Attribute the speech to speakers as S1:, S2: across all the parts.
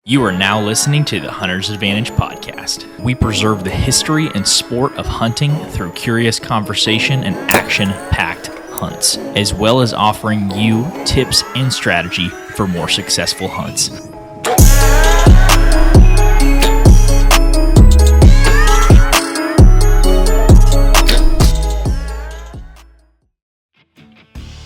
S1: You are now listening to the Hunter's Advantage podcast. We preserve the history and sport of hunting through curious conversation and action-packed hunts, as well as offering you tips and strategy for more successful hunts.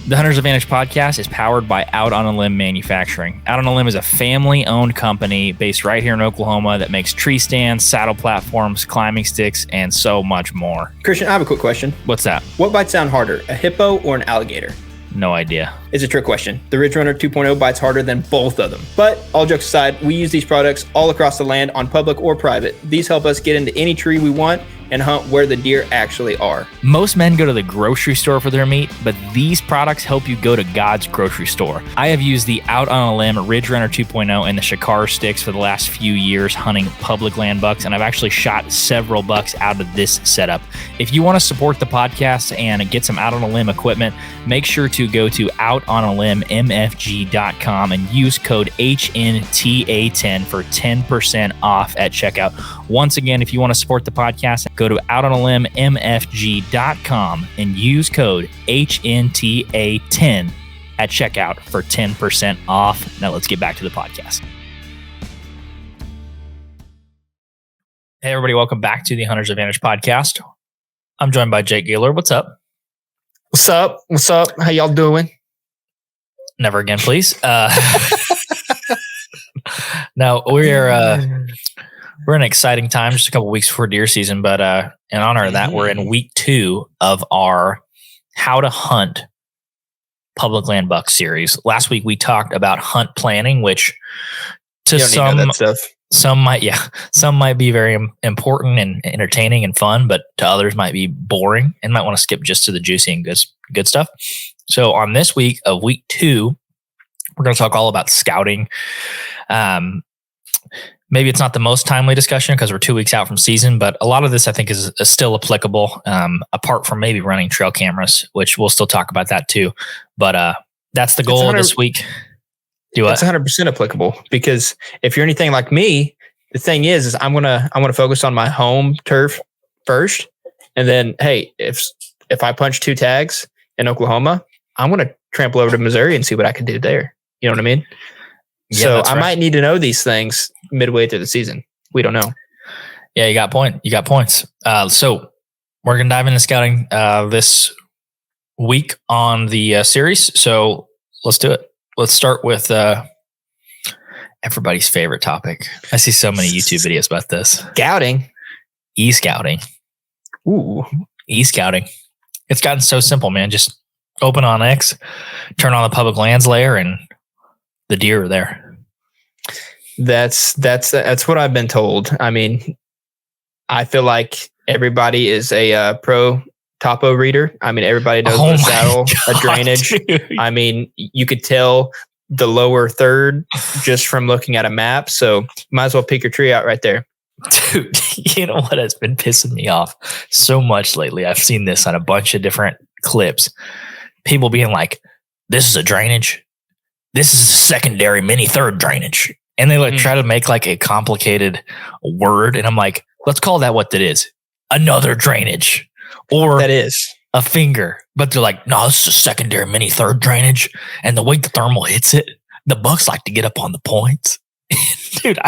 S1: The Hunter's Advantage podcast is powered by Out on a Limb Manufacturing. Out on a Limb is a family-owned company based right here in Oklahoma that makes tree stands, saddle platforms, climbing sticks, and so much more.
S2: Christian, I have a quick question.
S1: What's that?
S2: What bites down harder, a hippo or an alligator?
S1: No idea.
S2: It's a trick question. The Ridge Runner 2.0 bites harder than both of them. But all jokes aside, we use these products all across the land on public or private. These help us get into any tree we want and hunt where the deer actually are.
S1: Most men go to the grocery store for their meat, but these products help you go to God's grocery store. I have used the Out on a Limb Ridge Runner 2.0 and the Shakar sticks for the last few years hunting public land bucks, and I've actually shot several bucks out of this setup. If you want to support the podcast and get some Out on a Limb equipment, make sure to go to outonalimbmfg.com and use code HNTA10 for 10% off at checkout. Once again, if you want to support the podcast, go to outonalimbmfg.com and use code HNTA10 at checkout for 10% off. Now let's get back to the podcast. Hey everybody, welcome back to the Hunter's Advantage podcast. I'm joined by Jake Gaylord. What's up?
S2: What's up? What's up? How y'all doing? Never again, please.
S1: Now we're in exciting time, just a couple weeks before deer season, but in honor of that, we're in week 2 of our How to Hunt Public Land Buck series. Last week we talked about hunt planning, which to some might be very important and entertaining and fun, but to others might be boring and might want to skip just to the juicy and good stuff. So on this week of week 2, we're going to talk all about scouting. Maybe it's not the most timely discussion because we're 2 weeks out from season, but a lot of this I think is still applicable, apart from maybe running trail cameras, which we'll still talk about that too. But that's the goal of this week.
S2: It's 100% applicable because if you're anything like me, the thing is I'm gonna focus on my home turf first, and then hey, if I punch 2 tags in Oklahoma, I'm gonna trample over to Missouri and see what I can do there. You know what I mean? Yeah, so I might need to know these things midway through the season. We don't know.
S1: Yeah, you got points. So we're going to dive into scouting this week on the series. So let's do it. Let's start with everybody's favorite topic. I see so many YouTube videos about this.
S2: Scouting.
S1: E-scouting.
S2: Ooh.
S1: E-scouting. It's gotten so simple, man. Just open on X, turn on the public lands layer, and the deer are there.
S2: That's what I've been told. I mean, I feel like everybody is a pro topo reader. I mean, everybody knows what a saddle, a drainage. Dude. I mean, you could tell the lower third just from looking at a map. So might as well pick your tree out right there.
S1: Dude, you know what has been pissing me off so much lately? I've seen this on a bunch of different clips. People being like, this is a drainage. This is a secondary mini third drainage. And they try to make like a complicated word. And I'm like, let's call that what that is. Another drainage. Or
S2: that is
S1: a finger. But they're like, no, this is a secondary mini third drainage. And the way the thermal hits it, the bucks like to get up on the points. Dude,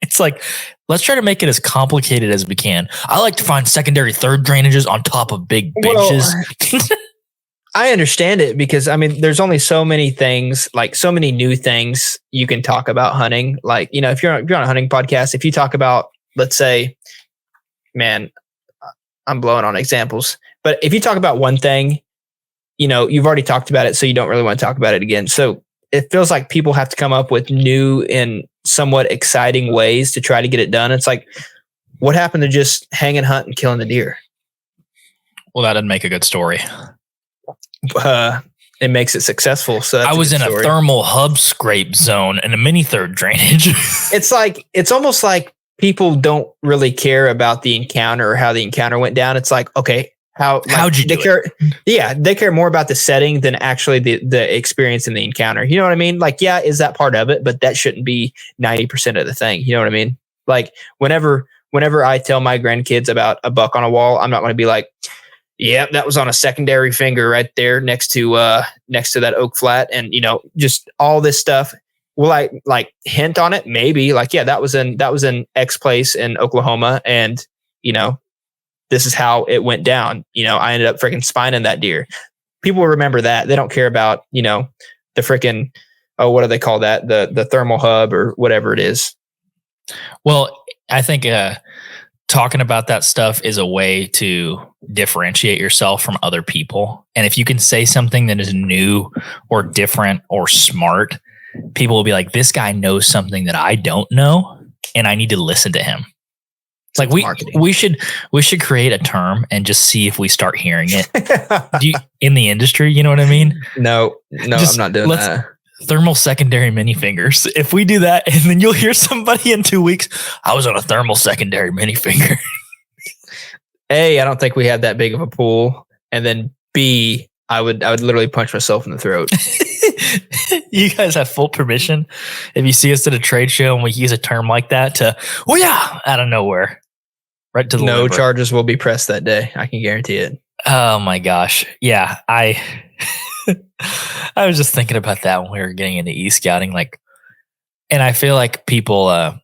S1: it's like, let's try to make it as complicated as we can. I like to find secondary third drainages on top of big benches.
S2: Well, I understand it because I mean, there's only so many things, like so many new things you can talk about hunting. Like, you know, if you're on a hunting podcast, if you talk about, let's say, man, I'm blowing on examples, but if you talk about one thing, you know, you've already talked about it, so you don't really want to talk about it again. So it feels like people have to come up with new and somewhat exciting ways to try to get it done. It's like, what happened to just hanging, hunt, and killing the deer?
S1: Well, that didn't make a good story.
S2: It makes it successful. So
S1: I was in a thermal hub scrape zone and a mini third drainage.
S2: It's almost like people don't really care about the encounter or how the encounter went down. It's like, okay,
S1: how'd you do it?
S2: They care more about the setting than actually the experience in the encounter. You know what I mean? Like, yeah, is that part of it? But that shouldn't be 90% of the thing. You know what I mean? Like whenever I tell my grandkids about a buck on a wall, I'm not going to be like, yeah, that was on a secondary finger right there next to that oak flat. And, just all this stuff. Will I like hint on it? Maybe like, yeah, that was in X place in Oklahoma. And, this is how it went down. I ended up freaking spining that deer. People remember that. They don't care about, the freaking, what do they call that? The thermal hub or whatever it is.
S1: Well, I think talking about that stuff is a way to differentiate yourself from other people. And if you can say something that is new or different or smart, people will be like, this guy knows something that I don't know, and I need to listen to him. It's like we should create a term and just see if we start hearing it in the industry. You know what I mean?
S2: No, I'm not doing that.
S1: Thermal secondary mini fingers. If we do that, and then you'll hear somebody in 2 weeks, I was on a thermal secondary mini finger.
S2: A, I don't think we have that big of a pool, and then B, I would literally punch myself in the throat.
S1: You guys have full permission if you see us at a trade show and we use a term like that to, well, yeah, out of nowhere, right to the
S2: no
S1: liver.
S2: Charges will be pressed that day. I can guarantee it.
S1: Oh my gosh, yeah. I was just thinking about that when we were getting into e-scouting, and I feel like people,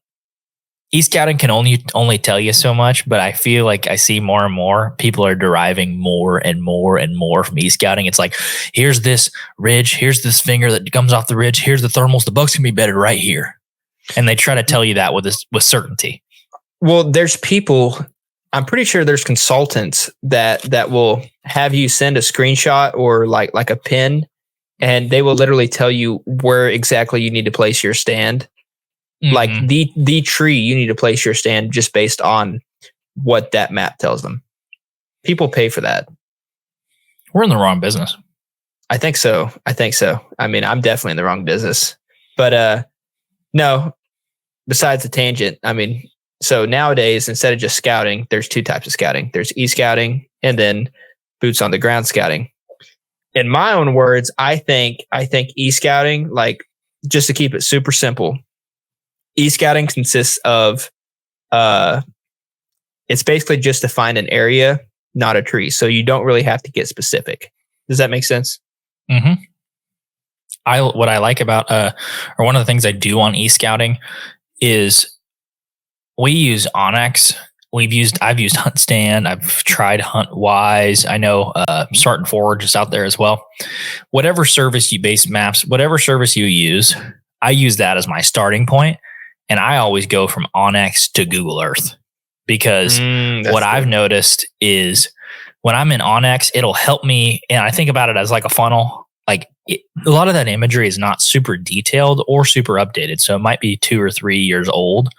S1: e-scouting can only tell you so much, but I feel like I see more and more people are deriving more and more and more from e-scouting. It's like, here's this ridge, here's this finger that comes off the ridge, here's the thermals, the buck's gonna be bedded right here. And they try to tell you that with certainty.
S2: Well, there's people, I'm pretty sure there's consultants that will have you send a screenshot or like a pin, and they will literally tell you where exactly you need to place your stand. Mm-hmm. Like the tree you need to place your stand just based on what that map tells them. People pay for that.
S1: We're in the wrong business.
S2: I think so. I mean, I'm definitely in the wrong business. But no, besides the tangent, I mean, so nowadays, instead of just scouting, there's two types of scouting. There's e-scouting and then boots on the ground scouting. In my own words, I think e-scouting, like, just to keep it super simple, e-scouting consists of, it's basically just to find an area, not a tree. So you don't really have to get specific. Does that make sense?
S1: Mm-hmm. What I like about, or one of the things I do on e-scouting is we use Onyx. I've used Hunt Stand. I've tried Hunt Wise. I know Start and Forge is out there as well. Whatever service you base maps, whatever service you use, I use that as my starting point. And I always go from Onyx to Google Earth because what I've noticed is when I'm in Onyx, it'll help me. And I think about it as like a funnel. Like a lot of that imagery is not super detailed or super updated. So it might be 2 or 3 years old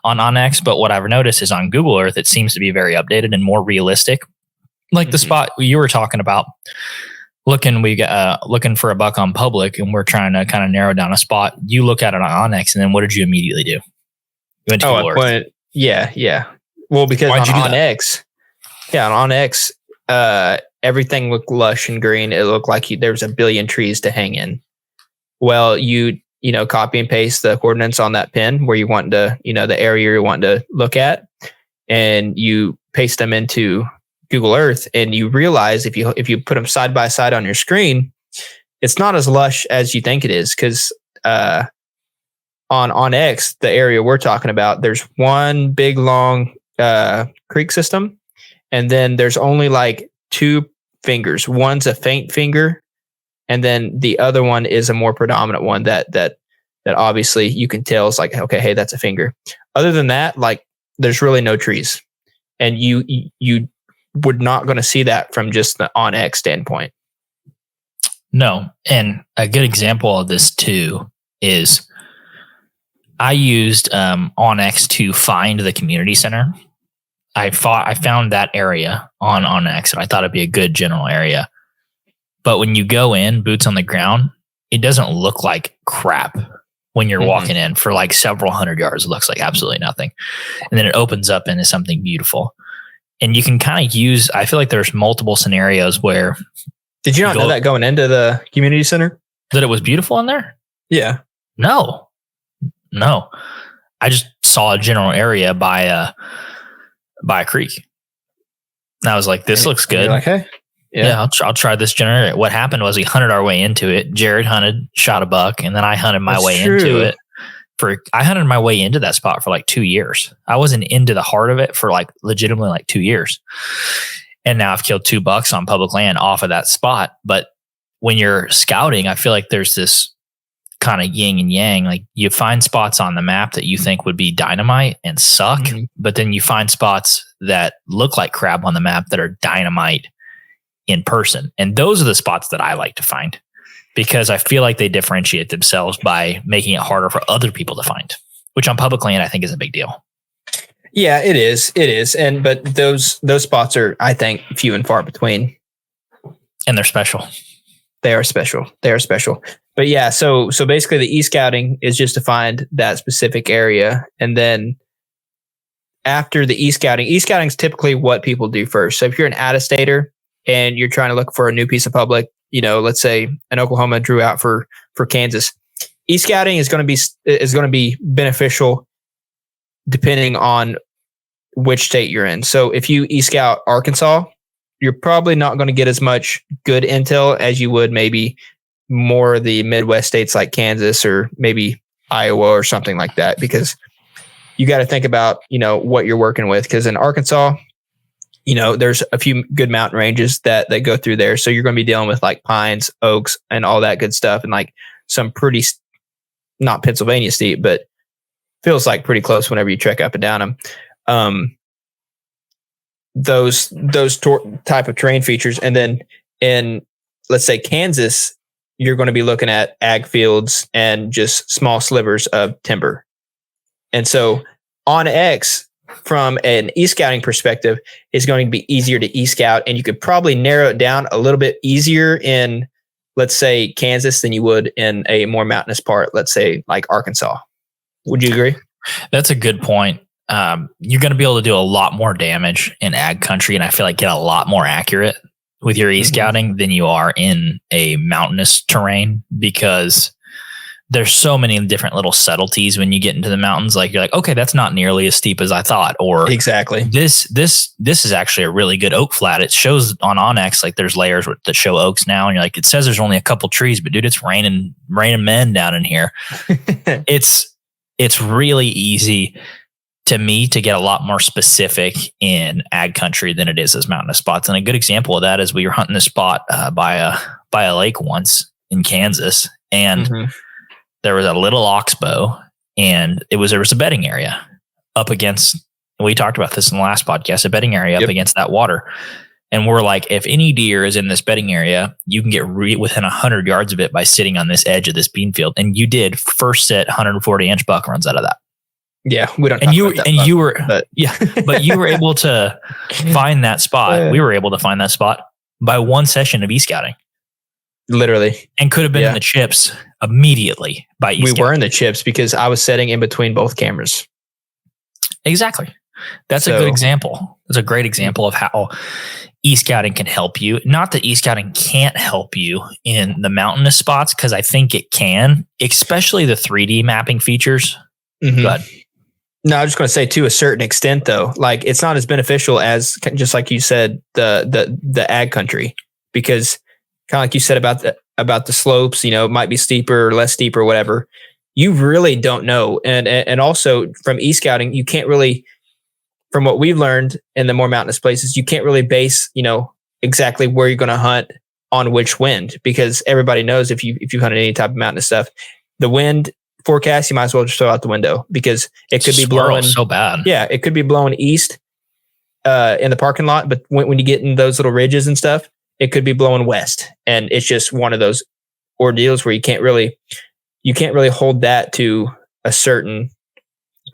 S1: on Onyx. But what I've noticed is on Google Earth, it seems to be very updated and more realistic. Like the spot you were talking about, looking for a buck on public, and we're trying to kind of narrow down a spot. You look at it on Onyx, and then what did you immediately do? You went to Google Earth.
S2: Yeah. Well, because on Onyx, everything looked lush and green. It looked like there was a billion trees to hang in. Well, you copy and paste the coordinates on that pin where you want to, the area you want to look at, and you paste them into Google Earth, and you realize if you put them side by side on your screen, it's not as lush as you think it is. Because on X, the area we're talking about, there's one big long creek system, and then there's only like 2 fingers. One's a faint finger, and then the other one is a more predominant one that obviously you can tell is like, okay, hey, that's a finger. Other than that, like, there's really no trees, and you would not going to see that from just the on X standpoint.
S1: No, and a good example of this too is I used Onyx to find the community center. I found that area on Onyx, and I thought it'd be a good general area. But when you go in, boots on the ground, it doesn't look like crap when you're walking in for like several hundred yards. It looks like absolutely nothing. And then it opens up into something beautiful. And you can kind of use, I feel like there's multiple scenarios where.
S2: Did you not know that going into the community center?
S1: That it was beautiful in there?
S2: Yeah.
S1: No. I just saw a general area by a creek. And I was like, this looks good.
S2: Like, hey,
S1: yeah, I'll try this general area. What happened was we hunted our way into it. Jared hunted, shot a buck, and then I hunted my way into it. I hunted my way into that spot for like 2 years. I wasn't into the heart of it for like legitimately like 2 years. And now I've killed 2 bucks on public land off of that spot. But when you're scouting, I feel like there's this kind of yin and yang. Like you find spots on the map that you think would be dynamite and suck, but then you find spots that look like crap on the map that are dynamite in person. And those are the spots that I like to find because I feel like they differentiate themselves by making it harder for other people to find, which on public land I think is a big deal.
S2: Yeah, it is. But those spots are, I think, few and far between.
S1: And they're special.
S2: They are special. But yeah, so basically the e-scouting is just to find that specific area. And then after the e-scouting is typically what people do first. So if you're an out-of-stater and you're trying to look for a new piece of public, let's say an Oklahoma drew out for Kansas, e-scouting is going to be beneficial depending on which state you're in. So if you e-scout Arkansas, you're probably not going to get as much good intel as you would maybe more of the Midwest states like Kansas or maybe Iowa or something like that, because you got to think about, what you're working with. Because in Arkansas, there's a few good mountain ranges that go through there. So you're going to be dealing with like pines, oaks, and all that good stuff. And like some pretty, not Pennsylvania steep, but feels like pretty close whenever you trek up and down them. Those type of terrain features. And then in, let's say, Kansas, you're going to be looking at ag fields and just small slivers of timber. And so on X, from an e-scouting perspective, is going to be easier to e-scout, and you could probably narrow it down a little bit easier in, let's say, Kansas than you would in a more mountainous part, let's say like Arkansas. Would you agree?
S1: That's a good point. You're going to be able to do a lot more damage in ag country, and I feel like get a lot more accurate with your e-scouting than you are in a mountainous terrain, because there's so many different little subtleties when you get into the mountains. Like you're like, okay, that's not nearly as steep as I thought, or
S2: exactly
S1: this is actually a really good oak flat. It shows on Onyx like there's layers that show oaks now, and you're like, it says there's only a couple trees, but dude, it's raining men down in here. It's really easy to me to get a lot more specific in ag country than it is as mountainous spots. And a good example of that is we were hunting this spot by a lake once in Kansas, and there was a little oxbow, and there was a bedding area up against, we talked about this in the last podcast, a bedding area up against that water. And we're like, if any deer is in this bedding area, you can get within 100 yards of it by sitting on this edge of this bean field. And you did. First set 140-inch buck runs out of that.
S2: Yeah, we don't.
S1: But you were able to find that spot. We were able to find that spot by one session of e-scouting.
S2: Literally.
S1: And could have been in the chips immediately by e-scouting.
S2: We were in the chips because I was sitting in between both cameras.
S1: Exactly. That's a good example. It's a great example of how e-scouting can help you. Not that e-scouting can't help you in the mountainous spots, because I think it can, especially the 3D mapping features. Go ahead.
S2: No, I was just going to say, to a certain extent, though, like it's not as beneficial as, just like you said, the ag country, because kind of like you said about the slopes, it might be steeper or less steep or whatever. You really don't know, and also from e-scouting, you can't really, from what we've learned in the more mountainous places, you can't really base exactly where you're going to hunt on which wind, because everybody knows if you hunted any type of mountainous stuff, the wind forecast, you might as well just throw out the window, because it could be blowing
S1: so bad.
S2: Yeah, it could be blowing east in the parking lot, but when you get in those little ridges and stuff, it could be blowing west, and it's just one of those ordeals where you can't really hold that to a certain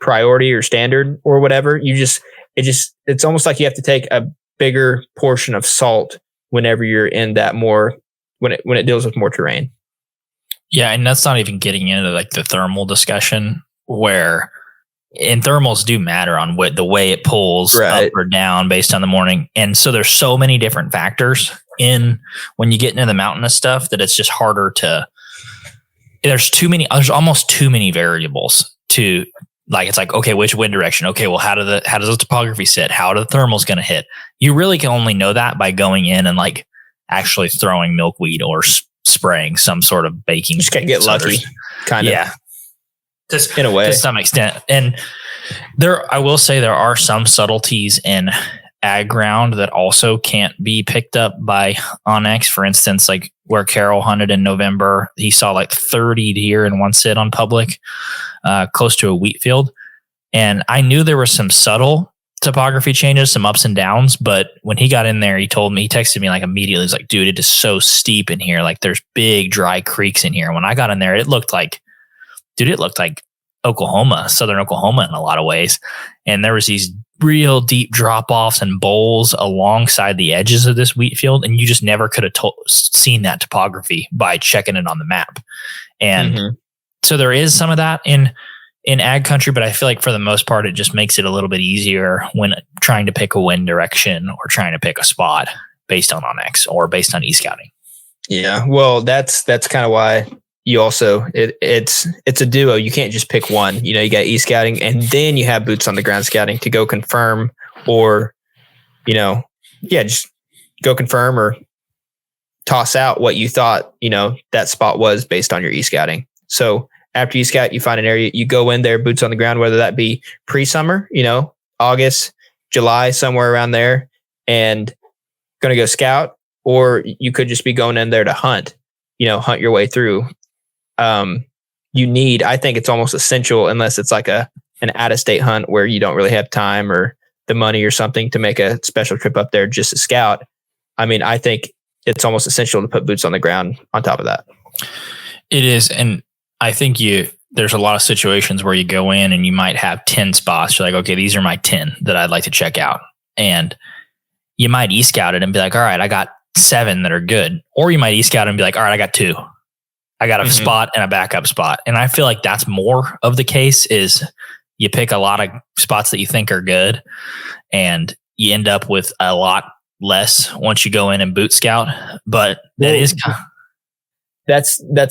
S2: priority or standard or whatever. It's almost like you have to take a bigger portion of salt whenever you're in that more when it deals with more terrain.
S1: Yeah, and that's not even getting into like the thermal discussion, where And thermals do matter on what the way it pulls up or down based on the morning. And so there's so many different factors in when you get into the mountainous stuff that it's just harder to, there's almost too many variables to like, it's like, okay, which wind direction? Okay, well, how does the topography sit? How are the thermals going to hit? You really can only know that by going in and like actually throwing milkweed or spraying some sort of baking.
S2: You just can't get lucky, kind of.
S1: Yeah.
S2: Just in a way,
S1: to some extent. And I will say there are some subtleties in ag ground that also can't be picked up by onX. For instance, like where Carol hunted in November, he saw like 30 deer in one sit on public, close to a wheat field. And I knew there were some subtle topography changes, some ups and downs, but when he got in there, he texted me like immediately. He's like, dude, it is so steep in here. Like there's big dry creeks in here. When I got in there, it looked like Oklahoma, southern Oklahoma in a lot of ways. And there was these real deep drop-offs and bowls alongside the edges of this wheat field. And you just never could have seen that topography by checking it on the map. And so there is some of that in ag country, but I feel like for the most part, it just makes it a little bit easier when trying to pick a wind direction or trying to pick a spot based on onX or based on e-scouting.
S2: Yeah. Well, that's kind of why you also, it's a duo. You can't just pick one. You know, you got e-scouting and then you have boots on the ground scouting to go confirm or, you know, just go confirm or toss out what you thought, you know, that spot was based on your e-scouting. So after you scout, you find an area, you go in there, boots on the ground, whether that be pre-summer, you know, August, July, somewhere around there, and going to go scout, or you could just be going in there to hunt, you know, hunt your way through. I think it's almost essential, unless it's like an out-of-state hunt where you don't really have time or the money or something to make a special trip up there just to scout. I mean, I think it's almost essential to put boots on the ground on top of that.
S1: It is. And I think there's a lot of situations where you go in and you might have 10 spots. You're like, okay, these are my 10 that I'd like to check out. And you might e-scout it and be like, all right, I got 7 that are good. Or you might e-scout it and be like, all right, I got 2. I got a spot and a backup spot. And I feel like that's more of the case is you pick a lot of spots that you think are good and you end up with a lot less once you go in and boot scout. But that's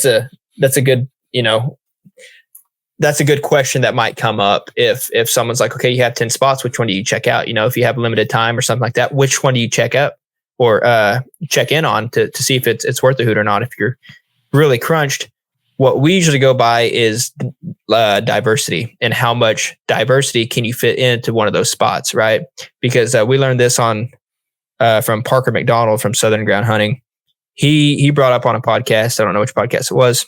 S1: a good, you know, that's a good question that might come up if someone's like, okay, you have 10 spots, which one do you check out? You know, if you have limited time or something like that, which one do you check out or check in on to see if it's worth the hoot or not? If you're really crunched, what we usually go by is diversity and how much diversity can you fit into one of those spots, right? Because we learned this from Parker McDonald from Southern Ground Hunting. He brought up on a podcast, I don't know which podcast it was,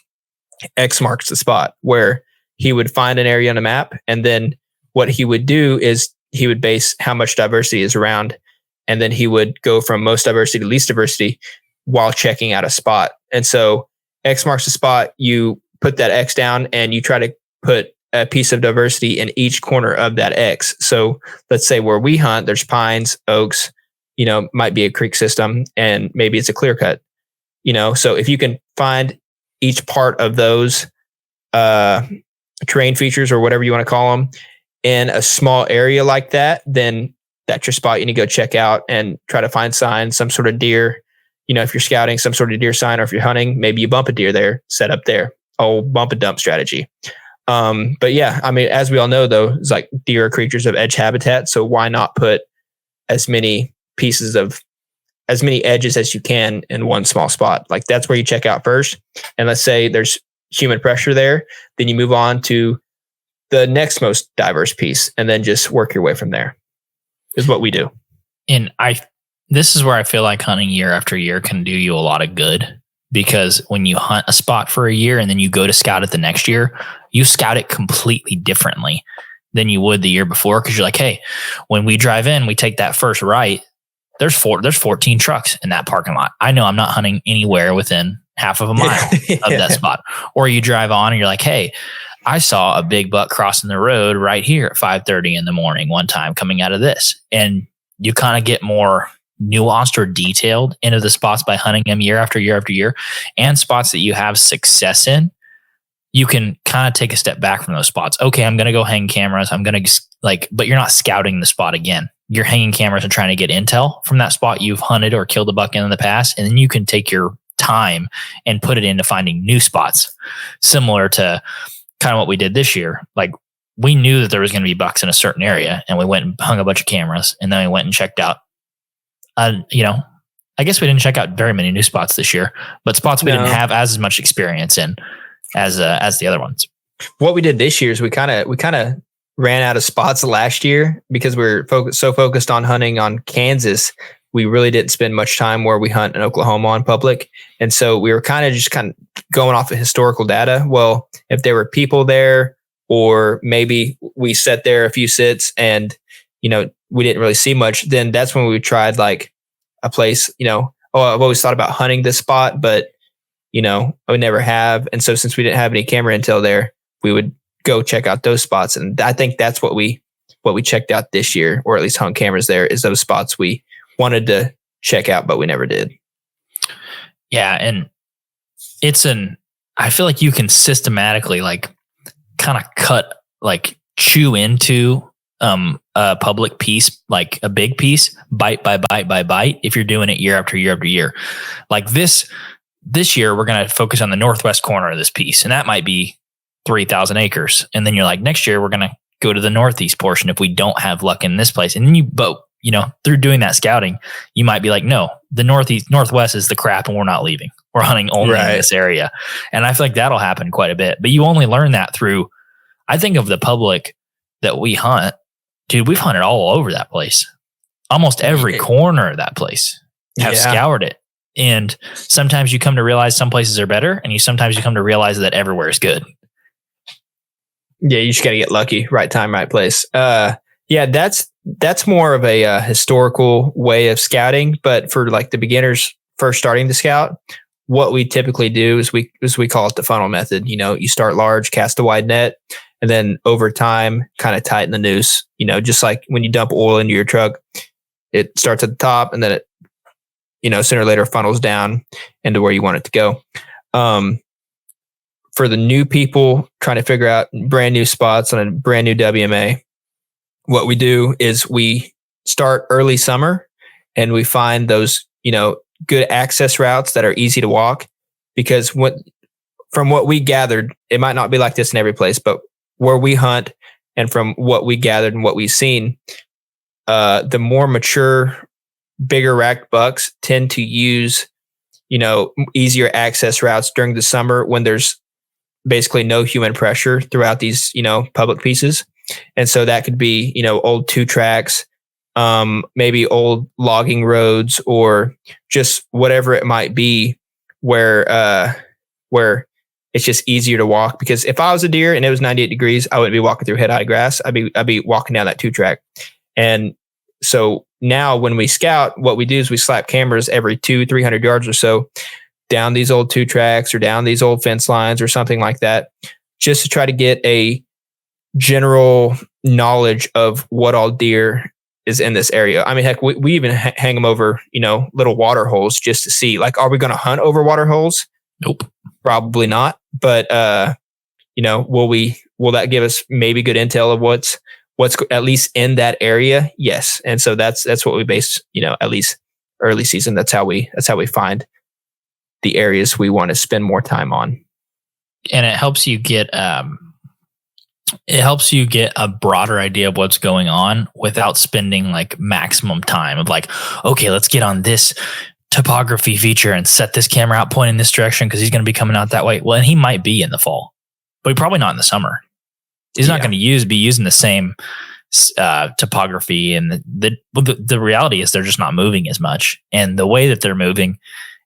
S1: X marks the spot, where he would find an area on a map, and then what he would do is he would base how much diversity is around, and then he would go from most diversity to least diversity while checking out a spot. And so X marks the spot, you put that X down and you try to put a piece of diversity in each corner of that X. So let's say where we hunt, there's pines, oaks, you know, might be a creek system, and maybe it's a clear cut, you know. So if you can find each part of those terrain features or whatever you want to call them in a small area like that, then that's your spot you need to go check out and try to find signs, some sort of deer. You know, if you're scouting, some sort of deer sign, or if you're hunting, maybe you bump a deer there, set up there. Bump and dump strategy. But yeah, I mean, as we all know, though, it's like deer are creatures of edge habitat. So why not put as many edges as you can in one small spot? Like that's where you check out first. And let's say there's human pressure there, then you move on to the next most diverse piece and then just work your way from there is what we do. And this is where I feel like hunting year after year can do you a lot of good, because when you hunt a spot for a year and then you go to scout it the next year, you scout it completely differently than you would the year before. Cause you're like, hey, when we drive in, we take that first right. There's 14 trucks in that parking lot. I know I'm not hunting anywhere within half of a mile of that spot. Or you drive on and you're like, hey, I saw a big buck crossing the road right here at 5:30 in the morning one time coming out of this. And you kind of get more nuanced or detailed into the spots by hunting them year after year after year, and spots that you have success in you can kind of take a step back from those spots. Okay, I'm going to go hang cameras. I'm going to but you're not scouting the spot again. You're hanging cameras and trying to get intel from that spot you've hunted or killed a buck in the past. And then you can take your time and put it into finding new spots, similar to kind of what we did this year. Like, we knew that there was going to be bucks in a certain area, and we went and hung a bunch of cameras, and then we went and checked out, I guess we didn't check out very many new spots this year, but spots we didn't have as much experience in as the other ones. What
S2: we did this year is we kind of ran out of spots last year because we were focused on hunting on Kansas. We really didn't spend much time where we hunt in Oklahoma on public. And so we were kind of going off of historical data. Well, if there were people there, or maybe we sat there a few sits and, we didn't really see much, then that's when we tried like a place, I've always thought about hunting this spot, but, I would never have. And so since we didn't have any camera intel there, we would go check out those spots. And I think that's what we checked out this year, or at least hung cameras there, is those spots we wanted to check out, but we never did.
S1: Yeah. And I feel like you can systematically kind of chew into a public piece, like a big piece, bite by bite by bite, if you're doing it year after year after year. Like this year, we're going to focus on the northwest corner of this piece, and that might be 3,000 acres. And then you're like, next year, we're going to go to the northeast portion if we don't have luck in this place. And then through doing that scouting, you might be like, no, the northwest is the crap, and we're not leaving. We're hunting only in this area. And I feel like that'll happen quite a bit. But you only learn that through, I think of the public that we hunt, dude, we've hunted all over that place. Almost every corner of that place. Have scoured it. And sometimes you come to realize some places are better, and sometimes you come to realize that everywhere is good.
S2: Yeah, you just got to get lucky. Right time, right place. That's more of a historical way of scouting. But for like the beginners first starting to scout, what we typically do is we call it the funnel method. You start large, cast a wide net, and then over time, kind of tighten the noose. Just like when you dump oil into your truck, it starts at the top, and then it, sooner or later funnels down into where you want it to go. For the new people trying to figure out brand new spots on a brand new WMA, what we do is we start early summer, and we find those, good access routes that are easy to walk, because from what we gathered, it might not be like this in every place, but where we hunt and from what we gathered and what we've seen, the more mature, bigger racked bucks tend to use, easier access routes during the summer when there's basically no human pressure throughout these, public pieces. And so that could be, old 2 tracks, maybe old logging roads, or just whatever it might be, where it's just easier to walk. Because if I was a deer and it was 98 degrees, I wouldn't be walking through head high grass. I'd be walking down that 2 track. And so now when we scout, what we do is we slap cameras every 200-300 yards or so down these old 2 tracks or down these old fence lines or something like that, just to try to get a general knowledge of what all deer is in this area. I mean, heck, we even hang them over, little water holes just to see, like, are we going to hunt over water holes?
S1: Nope.
S2: Probably not. But, will that give us maybe good intel of what's at least in that area? Yes. And so that's what we base, at least early season. That's how we find the areas we want to spend more time on.
S1: And it helps you get, a broader idea of what's going on without spending like maximum time of like, okay, let's get on this topography feature and set this camera out pointing this direction because he's going to be coming out that way. Well, and he might be in the fall, but probably not in the summer. He's not going to be using the same topography. And the reality is they're just not moving as much. And the way that they're moving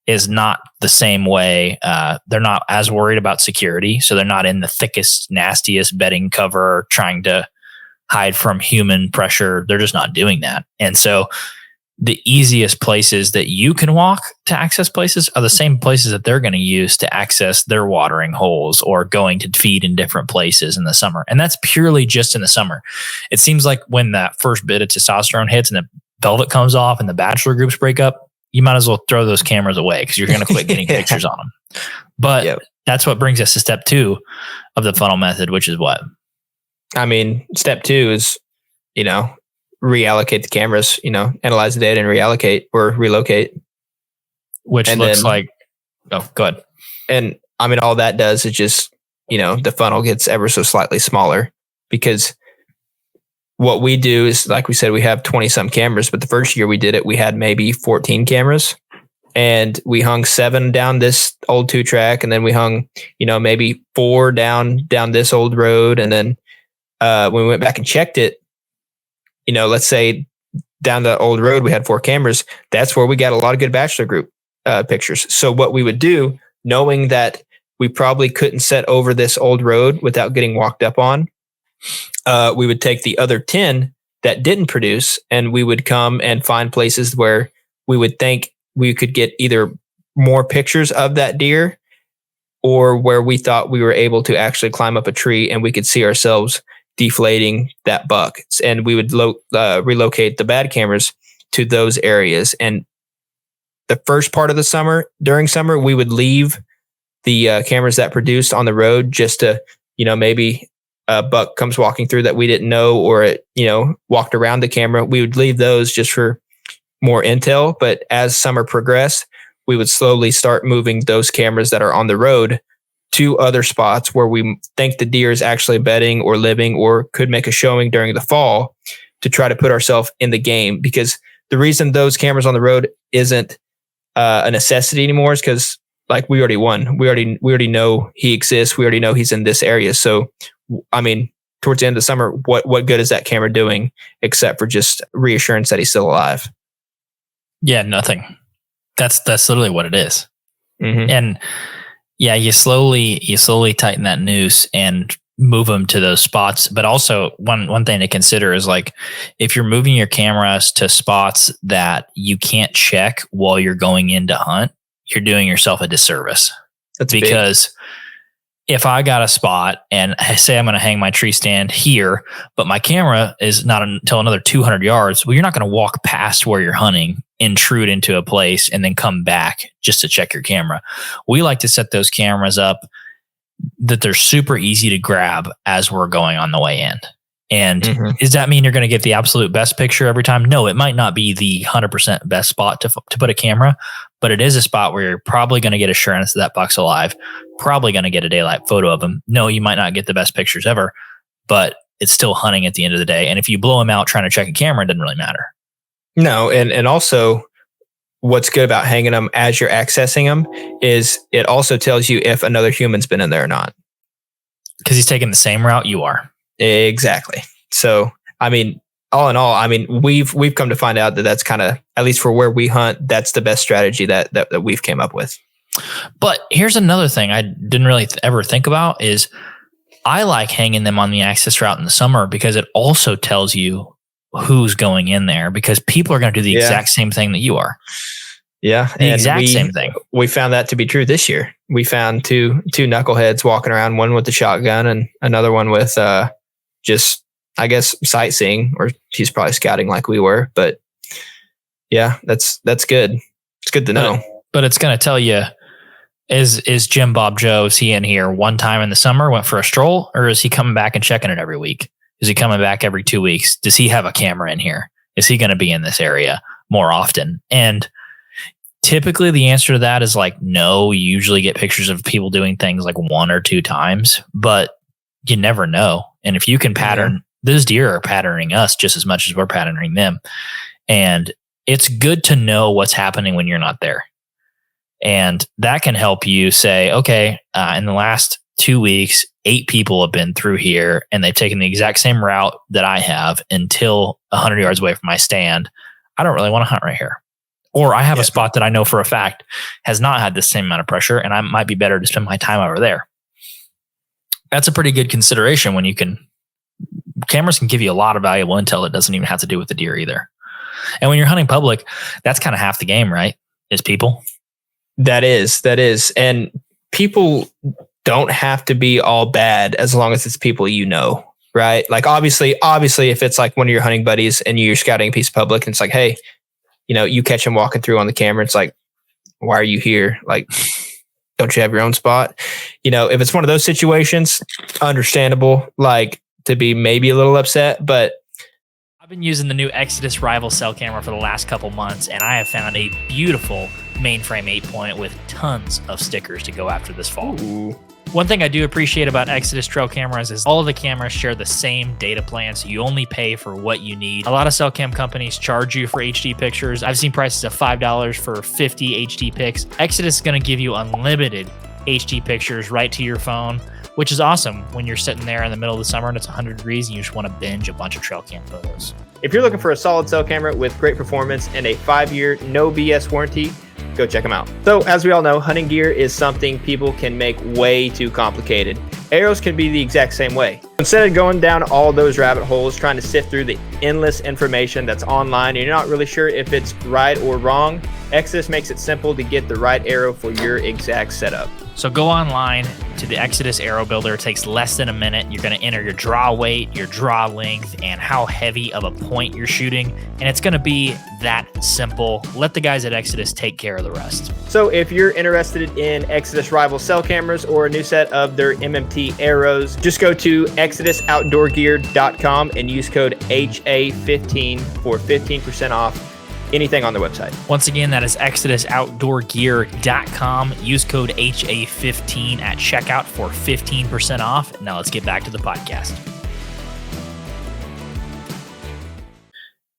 S1: is not the same way. They're not as worried about security. So they're not in the thickest, nastiest bedding cover trying to hide from human pressure. They're just not doing that. And so the easiest places that you can walk to access places are the same places that they're going to use to access their watering holes or going to feed in different places in the summer. And that's purely just in the summer. It seems like when that first bit of testosterone hits and the velvet comes off and the bachelor groups break up, you might as well throw those cameras away because you're going to quit getting pictures on them. But that's what brings us to step 2 of the funnel method, which is what?
S2: I mean, step 2 is, reallocate the cameras, analyze the data and reallocate or relocate.
S1: Which looks like, oh, go ahead.
S2: And I mean, all that does is just, the funnel gets ever so slightly smaller, because what we do is, like we said, we have 20 some cameras, but the first year we did it, we had maybe 14 cameras, and we hung 7 down this old 2-track. And then we hung, maybe 4 down this old road. And then when we went back and checked it, let's say down the old road, we had 4 cameras. That's where we got a lot of good bachelor group pictures. So what we would do, knowing that we probably couldn't set over this old road without getting walked up on, we would take the other 10 that didn't produce, and we would come and find places where we would think we could get either more pictures of that deer, or where we thought we were able to actually climb up a tree and we could see ourselves deflating that buck. And we would relocate the bad cameras to those areas. And the first part of the summer, during summer, we would leave the cameras that produced on the road just to, maybe a buck comes walking through that we didn't know, or it, walked around the camera. We would leave those just for more intel. But as summer progressed, we would slowly start moving those cameras that are on the road to other spots where we think the deer is actually bedding or living, or could make a showing during the fall, to try to put ourselves in the game. Because the reason those cameras on the road isn't a necessity anymore is because, like, we already won. We already know he exists. We already know he's in this area. So, I mean, towards the end of the summer, what good is that camera doing except for just reassurance that he's still alive?
S1: Yeah, nothing. That's literally what it is.
S2: Mm-hmm.
S1: And yeah, you slowly tighten that noose and move them to those spots. But also one thing to consider is, like, if you're moving your cameras to spots that you can't check while you're going in to hunt, you're doing yourself a disservice.
S2: That's
S1: because if I got a spot and I say I'm going to hang my tree stand here, but my camera is not until another 200 yards, well, you're not going to walk past where you're hunting, intrude into a place, and then come back just to check your camera. We like to set those cameras up that they're super easy to grab as we're going on the way in. And does that mean you're going to get the absolute best picture every time? No, it might not be the 100% best spot to put a camera, but it is a spot where you're probably going to get assurance that buck's alive, probably going to get a daylight photo of him. No, you might not get the best pictures ever, but it's still hunting at the end of the day. And if you blow him out trying to check a camera, it doesn't really matter.
S2: No, and also what's good about hanging them as you're accessing them is it also tells you if another human's been in there or not.
S1: Because he's taking the same route you are.
S2: Exactly. So, I mean, all in all, I mean, we've come to find out that that's kind of, at least for where we hunt, that's the best strategy that we've came up with.
S1: But here's another thing I didn't really ever think about is I like hanging them on the access route in the summer because it also tells you who's going in there, because people are going to do the exact same thing that you are.
S2: Yeah.
S1: The exact same thing.
S2: We found that to be true this year. We found two knuckleheads walking around, one with the shotgun and another one with just, I guess, sightseeing, or he's probably scouting like we were. But yeah, that's good. It's good to know.
S1: But it's going to tell you, is Jim Bob Joe, is he in here one time in the summer, went for a stroll, or is he coming back and checking it every week? Is he coming back every 2 weeks? Does he have a camera in here? Is he going to be in this area more often? And typically the answer to that is like, no. You usually get pictures of people doing things like 1 or 2 times, but you never know. And if you can pattern, those deer are patterning us just as much as we're patterning them. And it's good to know what's happening when you're not there. And that can help you say, okay, in the last 2 weeks, 8 people have been through here and they've taken the exact same route that I have until 100 yards away from my stand. I don't really want to hunt right here. Or I have a spot that I know for a fact has not had the same amount of pressure, and I might be better to spend my time over there. That's a pretty good consideration when cameras can give you a lot of valuable intel that doesn't even have to do with the deer either. And when you're hunting public, that's kind of half the game, right? Is people.
S2: That is. And people don't have to be all bad as long as it's people you know, right? Like obviously, if it's like one of your hunting buddies and you're scouting a piece of public and it's like, hey, you catch him walking through on the camera. It's like, why are you here? Like, don't you have your own spot? If it's one of those situations, understandable, like to be maybe a little upset, but
S1: I've been using the new Exodus Rival cell camera for the last couple months, and I have found a beautiful mainframe 8-point with tons of stickers to go after this fall.
S2: Ooh.
S1: One thing I do appreciate about Exodus trail cameras is all of the cameras share the same data plan, so you only pay for what you need. A lot of cell cam companies charge you for HD pictures. I've seen prices of $5 for 50 HD pics. Exodus is going to give you unlimited HD pictures right to your phone, which is awesome when you're sitting there in the middle of the summer and it's 100 degrees and you just want to binge a bunch of trail cam photos.
S2: If you're looking for a solid cell camera with great performance and a 5-year no BS warranty, go check them out. So as we all know, hunting gear is something people can make way too complicated. Arrows can be the exact same way. Instead of going down all those rabbit holes, trying to sift through the endless information that's online and you're not really sure if it's right or wrong, Exodus makes it simple to get the right arrow for your exact setup.
S1: So go online to the Exodus Arrow Builder. It takes less than a minute. You're going to enter your draw weight, your draw length, and how heavy of a point you're shooting. And it's going to be that simple. Let the guys at Exodus take care of the rest.
S2: So if you're interested in Exodus Rival cell cameras or a new set of their MMT arrows, just go to exodusoutdoorgear.com and use code HA15 for 15% off anything on their website.
S1: Once again, that is exodusoutdoorgear.com. Use code HA15 at checkout for 15% off. Now let's get back to the podcast.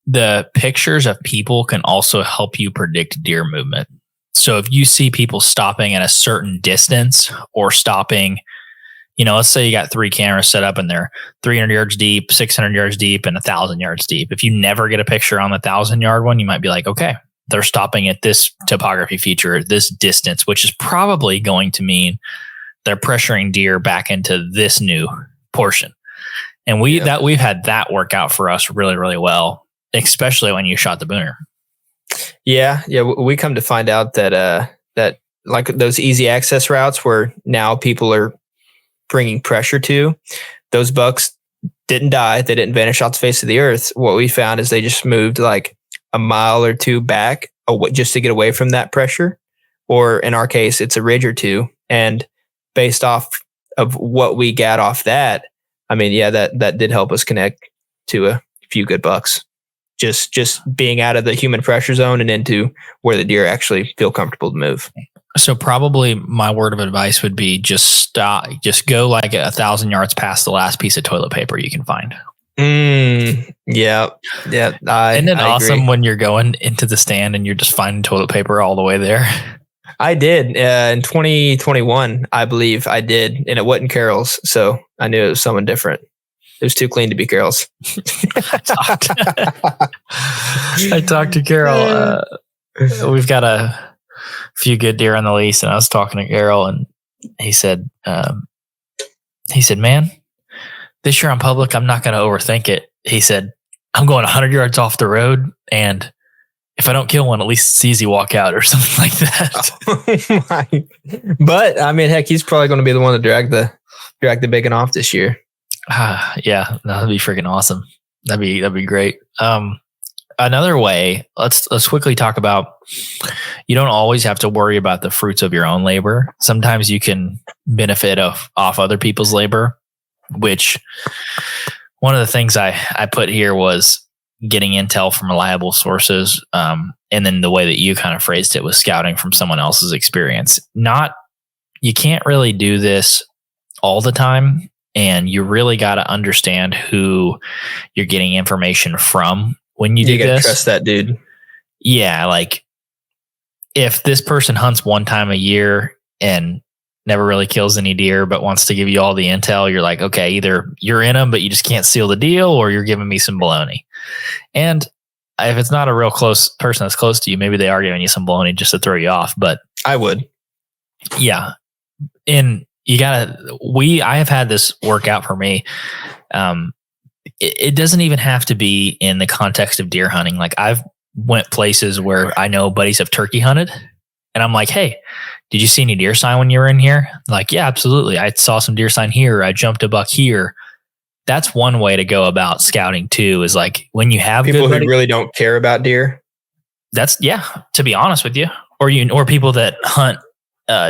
S1: The pictures of people can also help you predict deer movement. So if you see people stopping at a certain distance or stopping, let's say you got 3 cameras set up and they're 300 yards deep, 600 yards deep, and 1,000 yards deep. If you never get a picture on the 1,000-yard one, you might be like, okay, they're stopping at this topography feature, this distance, which is probably going to mean they're pressuring deer back into this new portion. And we've had that work out for us really, really well, especially when you shot the booner.
S2: Yeah. We come to find out that that like those easy access routes where now people are bringing pressure to, those bucks didn't die. They didn't vanish off the face of the earth. What we found is they just moved like a mile or two back just to get away from that pressure. Or in our case, it's a ridge or two. And based off of what we got off that, that did help us connect to a few good bucks. Just being out of the human pressure zone and into where the deer actually feel comfortable to move.
S1: So probably my word of advice would be just stop, just go like 1,000 yards past the last piece of toilet paper you can find.
S2: Yeah.
S1: Isn't it awesome when you're going into the stand and you're just finding toilet paper all the way there?
S2: I did in 2021, I believe I did, and it wasn't Carol's, so I knew it was someone different. It was too clean to be Carol's.
S1: I talked to Carol. We've got a few good deer on the lease, and I was talking to Carol, and he said, man, this year on public, I'm not going to overthink it. He said, I'm going 100 yards off the road, and if I don't kill one, at least it's easy walk out or something like that.
S2: But heck, he's probably going to be the one to drag the big one off this year.
S1: Yeah, that'd be freaking awesome. That'd be great. Another way, let's quickly talk about, you don't always have to worry about the fruits of your own labor. Sometimes you can benefit off other people's labor, which one of the things I put here was getting intel from reliable sources. And then the way that you kind of phrased it was scouting from someone else's experience. You can't really do this all the time. And you really got to understand who you're getting information from when you do this. You got to
S2: trust that dude.
S1: Yeah. Like if this person hunts one time a year and never really kills any deer, but wants to give you all the intel, you're like, okay, either you're in them, but you just can't seal the deal, or you're giving me some baloney. And if it's not a real close person that's close to you, maybe they are giving you some baloney just to throw you off. But
S2: I would.
S1: Yeah. I have had this work out for me. It doesn't even have to be in the context of deer hunting. Like I've went places where I know buddies have turkey hunted, and I'm like, hey, did you see any deer sign when you were in here? Like, yeah, absolutely. I saw some deer sign here. I jumped a buck here. That's one way to go about scouting too, is like when you have
S2: people who really don't care about deer.
S1: To be honest with you, or people that hunt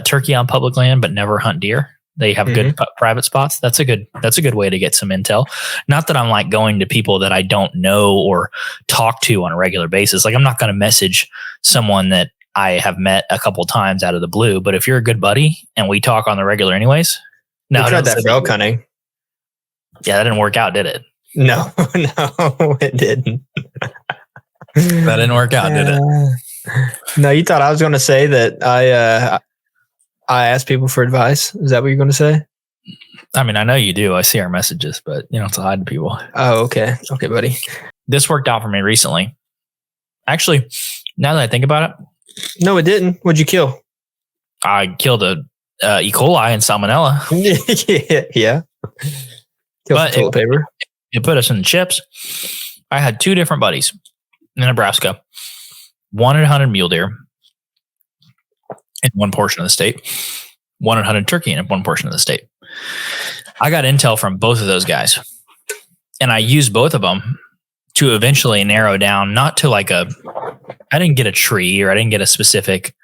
S1: turkey on public land but never hunt deer. They have good private spots. That's a good way to get some intel. Not that I'm like going to people that I don't know or talk to on a regular basis. Like I'm not going to message someone that I have met a couple times out of the blue. But if you're a good buddy and we talk on the regular anyways.
S2: No, we tried that for elk hunting.
S1: Yeah, that didn't work out, did it?
S2: No, it didn't.
S1: That didn't work out, did it?
S2: No, you thought I was going to say that I ask people for advice. Is that what you're going to say?
S1: I mean, I know you do. I see our messages, but you don't have to hide to people.
S2: Oh, okay. Okay, buddy.
S1: This worked out for me recently. Actually, now that I think about it.
S2: No, it didn't. What'd you kill?
S1: I killed a E. coli and salmonella.
S2: Yeah. Killed toilet paper.
S1: It put us in the chips. I had two different buddies in Nebraska. One had hunted mule deer in one portion of the state. One had hunted turkey in one portion of the state. I got intel from both of those guys. And I used both of them to eventually narrow down, not to like I didn't get a tree or I didn't get a specific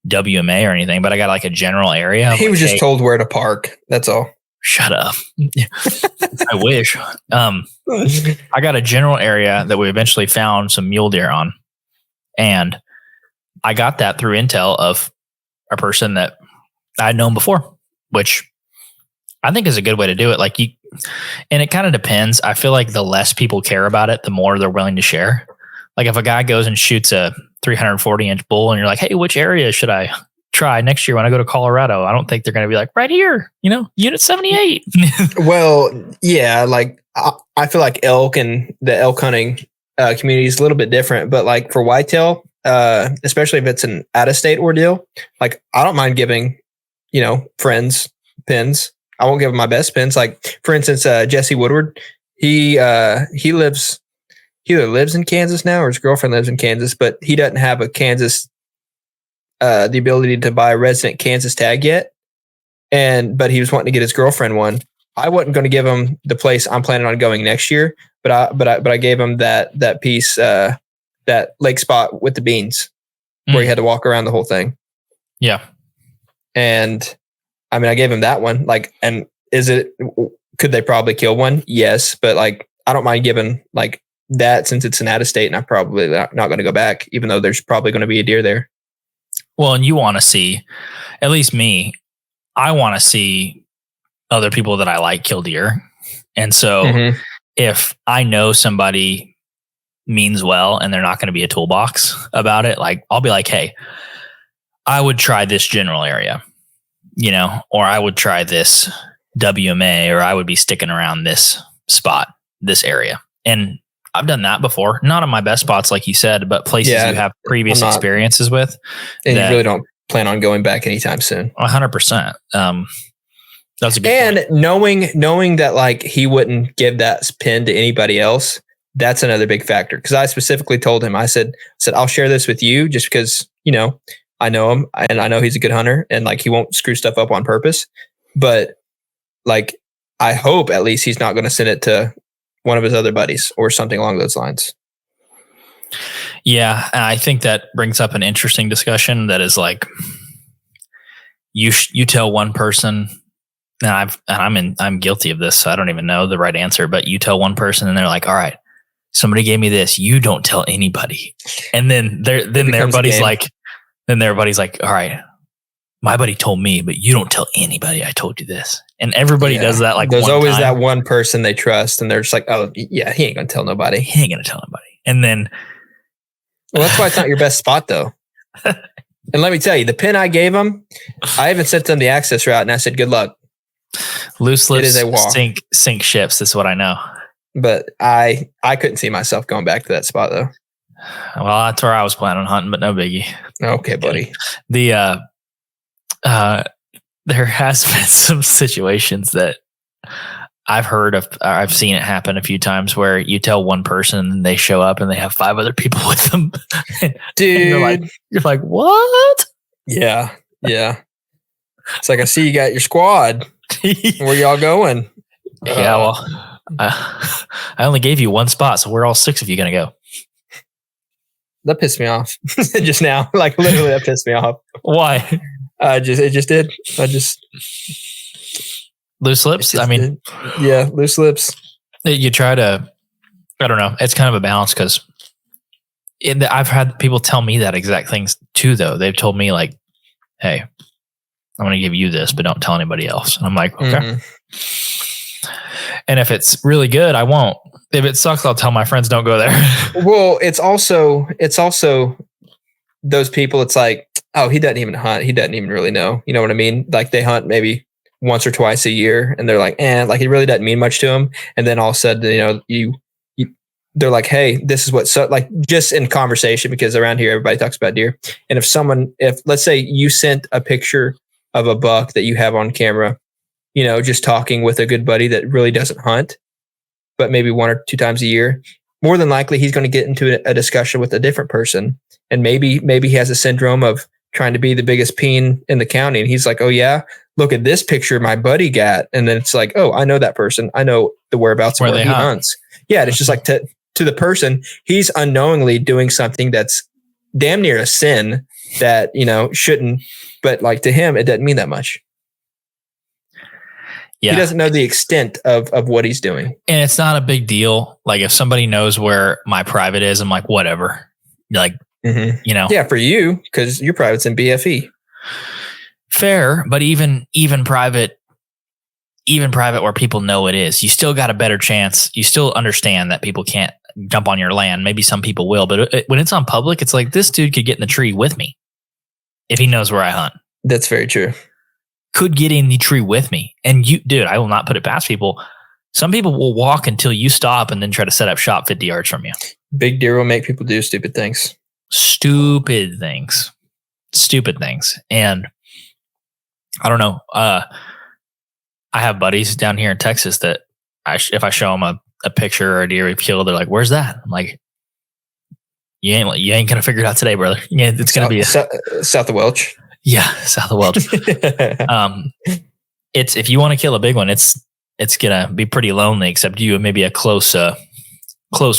S1: WMA or anything, but I got like a general area.
S2: He was just told where to park. That's all.
S1: Shut up. I wish. I got a general area that we eventually found some mule deer on. And I got that through intel of a person that I'd known before, which I think is a good way to do it. And it kind of depends. I feel like the less people care about it, the more they're willing to share. Like if a guy goes and shoots a 340-inch bull and you're like, hey, which area should I try next year when I go to Colorado? I don't think they're going to be like, right here, unit 78.
S2: Well, yeah, like I feel like elk and the elk hunting community is a little bit different, but like for whitetail, especially if it's an out-of-state ordeal, like I don't mind giving, friends pins. I won't give them my best pins. Like for instance, Jesse Woodward, he either lives in Kansas now or his girlfriend lives in Kansas, but he doesn't have a Kansas, the ability to buy a resident Kansas tag yet. But he was wanting to get his girlfriend one. I wasn't going to give him the place I'm planning on going next year, but I gave him that piece, that lake spot with the beans where he had to walk around the whole thing.
S1: Yeah.
S2: And I mean, I gave him that one. Like, and could they probably kill one? Yes. But like, I don't mind giving like that since it's an out of state and I'm probably not going to go back, even though there's probably going to be a deer there.
S1: Well, and you want to see, at least me, I want to see other people that I like kill deer. And so if I know somebody means well and they're not going to be a toolbox about it, like I'll be like, hey, I would try this general area, or I would try this WMA, or I would be sticking around this spot, this area. And I've done that before, not on my best spots, like you said, but places you have previous experiences with.
S2: And you really don't plan on going back anytime soon.
S1: 100%. That's a good
S2: and point. knowing that like he wouldn't give that pin to anybody else, that's another big factor. Because I specifically told him, I said, I'll share this with you just because, I know him and I know he's a good hunter and like he won't screw stuff up on purpose. But like, I hope at least he's not going to send it to one of his other buddies or something along those lines.
S1: Yeah. And I think that brings up an interesting discussion that is like, you tell one person, and I'm guilty of this, so I don't even know the right answer, but you tell one person and they're like, all right, somebody gave me this, you don't tell anybody. And then their buddy's like, all right, my buddy told me, but you don't tell anybody I told you this. And everybody does that. Like
S2: there's always that one person they trust and they're just like, oh yeah, he ain't going to tell nobody.
S1: He ain't going to tell nobody. And then,
S2: well, that's why it's not your best spot though. And let me tell you, the pin I gave him, I even sent them the access route and I said, good luck.
S1: Loose lips sink ships. Is what I know.
S2: But I couldn't see myself going back to that spot though.
S1: Well, that's where I was planning on hunting, but no biggie.
S2: Okay, buddy.
S1: There has been some situations that I've heard of. I've seen it happen a few times where you tell one person and they show up and they have 5 other people with them.
S2: Dude,
S1: you're like, what?
S2: Yeah. It's like, I see you got your squad. Where y'all going?
S1: Yeah, well, I only gave you one spot, so where all 6 of you going to go?
S2: That pissed me off just now. Like literally, that pissed me off.
S1: Why?
S2: It just did.
S1: Loose lips. I mean,
S2: yeah, loose lips.
S1: You try to. I don't know. It's kind of a balance because I've had people tell me that exact things too. Though they've told me like, "Hey, I'm going to give you this, but don't tell anybody else." And I'm like, okay. Mm-hmm. And if it's really good, I won't. If it sucks, I'll tell my friends don't go there.
S2: Well, it's also those people. It's like, oh, he doesn't even hunt. He doesn't even really know. You know what I mean? Like they hunt maybe once or twice a year, and they're like, like it really doesn't mean much to him. And then all of a sudden, they're like, hey, this is what, so like just in conversation, because around here, everybody talks about deer. And if let's say you sent a picture of a buck that you have on camera, just talking with a good buddy that really doesn't hunt, but maybe 1 or 2 times a year, more than likely he's going to get into a discussion with a different person. And maybe he has a syndrome of trying to be the biggest peen in the county. And he's like, oh yeah, look at this picture my buddy got. And then it's like, oh, I know that person. I know the whereabouts where he hunts. Yeah. And it's just like to the person, he's unknowingly doing something that's damn near a sin that, shouldn't, but like to him, it doesn't mean that much. Yeah. He doesn't know the extent of what he's doing.
S1: And it's not a big deal. Like if somebody knows where my private is, I'm like, whatever. Like,
S2: Yeah, for you, because your private's in BFE.
S1: Fair, but even private where people know it is, you still got a better chance. You still understand that people can't jump on your land. Maybe some people will, but when it's on public, it's like this dude could get in the tree with me if he knows where I hunt.
S2: That's very true.
S1: Could get in the tree with me. And dude, I will not put it past people. Some people will walk until you stop and then try to set up shop 50 yards from you.
S2: Big deer will make people do stupid things.
S1: Stupid things. And I don't know. I have buddies down here in Texas that if I show them a picture or a deer we've killed, they're like, where's that? I'm like, you ain't going to figure it out today, brother. Yeah, it's going to be
S2: south of Welch.
S1: Yeah. South of Welch. It's, if you want to kill a big one, it's going to be pretty lonely, except you and maybe a close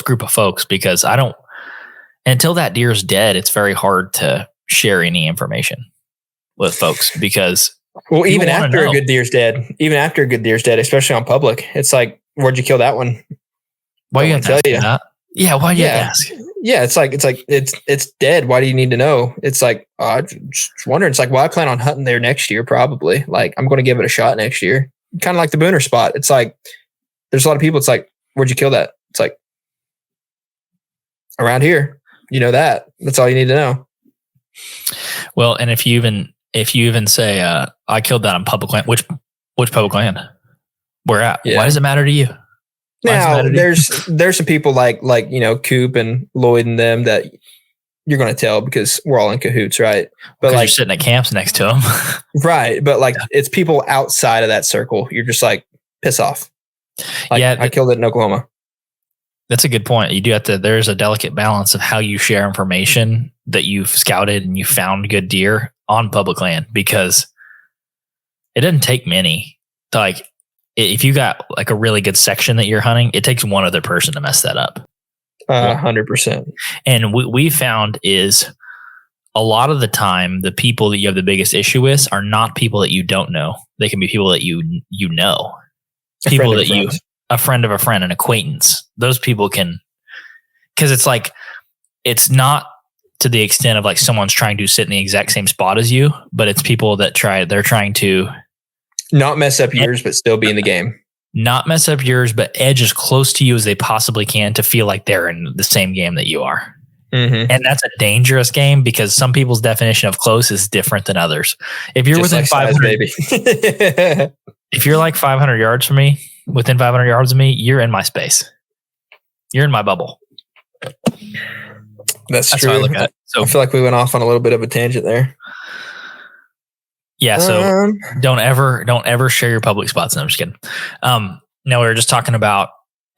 S1: group of folks, because until that deer's dead, it's very hard to share any information with folks because
S2: even after a good deer's dead, especially on public, it's like, where'd you kill that one?
S1: Why you have to tell you that? Yeah. Why you ask?
S2: Yeah. It's dead. Why do you need to know? It's like, I'm just wondering. It's like, well, I plan on hunting there next year, probably. Like, I'm going to give it a shot next year. Kind of like the Booner spot. It's like, there's a lot of people. It's like, where'd you kill that? It's like, around here. You know that. That's all you need to know.
S1: Well, and if you even say, I killed that on public land, which public land? Where at? Yeah. Why does it matter to you?
S2: Now, there's some people like Coop and Lloyd and them that you're going to tell because we're all in cahoots, right?
S1: But like you're sitting at camps next to them.
S2: Right. But like it's people outside of that circle. You're just like, piss off. Like, I killed it in Oklahoma.
S1: That's a good point. You do have to, there's a delicate balance of how you share information that you've scouted and you found good deer on public land, because it doesn't take many. Like if you got like a really good section that you're hunting, it takes one other person to mess that up.
S2: 100%.
S1: And what we found is a lot of the time, the people that you have the biggest issue with are not people that you don't know. They can be people that you know. People that you, a friend of a friend, an acquaintance. Those people can, because it's like, it's not to the extent of like someone's trying to sit in the exact same spot as you, but it's people that they're trying to
S2: not mess up yours, but still be in the game.
S1: Not mess up yours, but edge as close to you as they possibly can to feel like they're in the same game that you are. Mm-hmm. And that's a dangerous game because some people's definition of close is different than others. If you're just within 500, if you're like 500 yards from me, within 500 yards of me, you're in my space. You're in my bubble.
S2: That's true. How I look at it. So I feel like we went off on a little bit of a tangent there.
S1: Yeah. So don't ever share your public spots. No, I'm just kidding. No, we were just talking about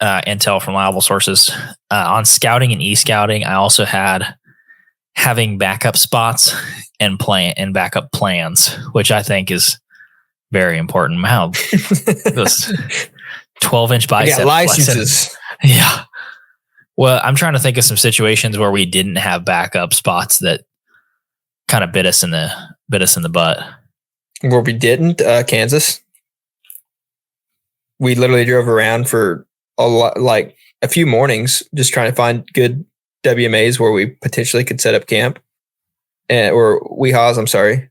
S1: intel from reliable sources on scouting and e-scouting. I also had having backup spots and backup plans, which I think is very important. How this 12-inch bicep
S2: licenses.
S1: Yeah. Well, I'm trying to think of some situations where we didn't have backup spots that kind of bit us in the butt.
S2: Where we didn't, Kansas. We literally drove around for a lot, like a few mornings, just trying to find good WMAs where we potentially could set up camp, or WeHaws, I'm sorry.